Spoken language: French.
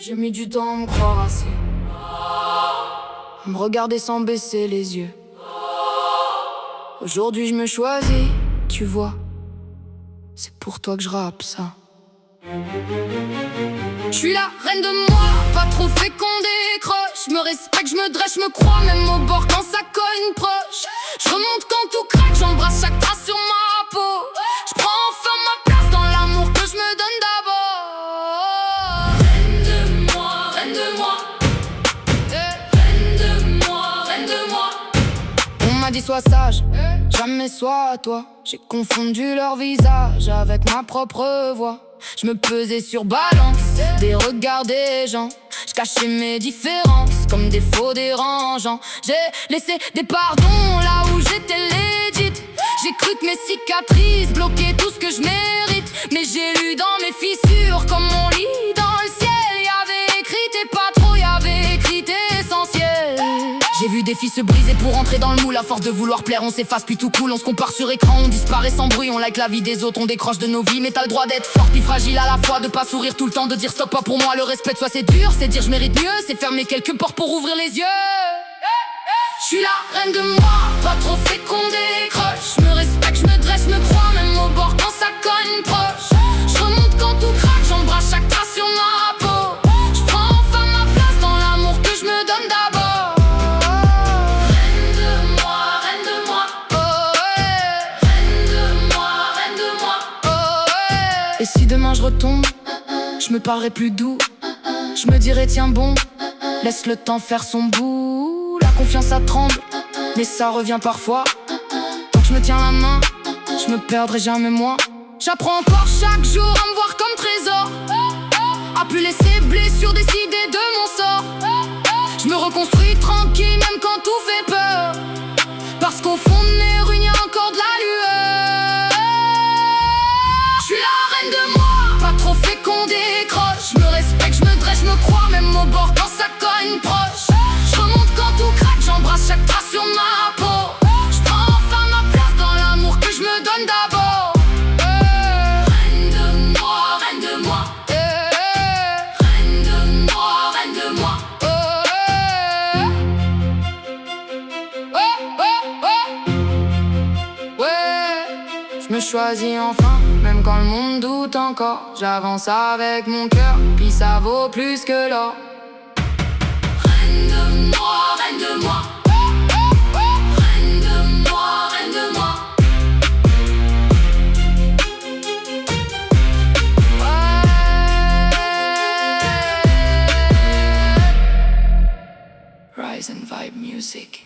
J'ai mis du temps à me croire assez, à me regarder sans baisser les yeux. Aujourd'hui je me choisis, tu vois. C'est pour toi que je rappe ça. Je suis la reine de moi, pas trop fait qu'on décroche. Je me respecte, je me dresse, je me crois même au bord quand ça cogne proche. Je remonte quand tout craque, j'embrasse chaque trace sur ma peau. Je prends enfin ma place dans l'amour que je me donne d'abord. Reine de moi, reine de moi, reine de moi, reine de moi. On m'a dit sois sage, jamais sois toi. J'ai confondu leur visage avec ma propre voix. Je me pesais sur balance des regards des gens. Je cachais mes différences comme des faux dérangeants. J'ai laissé des pardons là où j'étais legit. J'ai cru que mes cicatrices bloquaient tout ce que je mérite. Mais j'ai lu dans mes fissures comme on lit dans le ciel. Y'avait écrit t'es pas trop, y'avait écrit t'es essentiel. J'ai vu des filles se briser pour entrer dans le moule. À force de vouloir plaire, on s'efface puis tout cool. On se compare sur écran, on disparaît sans bruit. On like la vie des autres, on décroche de nos vies. Mais t'as le droit d'être fort puis fragile à la fois. De pas sourire tout le temps, de dire stop pas pour moi. Le respect de soi c'est dur, c'est dire je mérite mieux. C'est fermer quelques portes pour ouvrir les yeux. Je suis la reine de moi, pas trop fait qu'on décroche. Je me respecte, je me dresse, je me crois même au bord quand ça cogne proche. Je remonte quand tout craque, j'embrasse chaque trace sur ma peau. Je prends enfin ma place dans l'amour que je me donne d'abord. Reine de moi, reine de moi, oh ouais. Reine de moi, reine de moi, oh ouais. Et si demain je retombe, je me parlerai plus doux. Je me dirai tiens bon, laisse le temps faire son bout. La confiance ça tremble, mais ça revient parfois. Tant que je me tiens la main, je me perdrai jamais moi. J'apprends encore chaque jour à me voir comme trésor, à plus laisser blessures décider de mon sort. Je me reconstruis tranquille même quand tout fait peur, parce qu'au fond de mes ruines y'a encore de la lueur. Je suis la reine de moi, pas trop fait qu'on décroche. Je me respecte, je me dresse, je me crois même au bord quand ça cogne proche. Je remonte quand tout craque, j'embrasse chaque trace sur ma peau. Je prends enfin ma place dans l'amour que je me donne d'abord. Reine de moi, reine de moi, reine de moi, reine de moi, ouais. Je me choisis enfin, même quand le monde doute encore. J'avance avec mon cœur, puis ça vaut plus que l'or. Reine de moi, reine de moi, reine de moi, reine de moi, ouais. Rise and Vibe Music.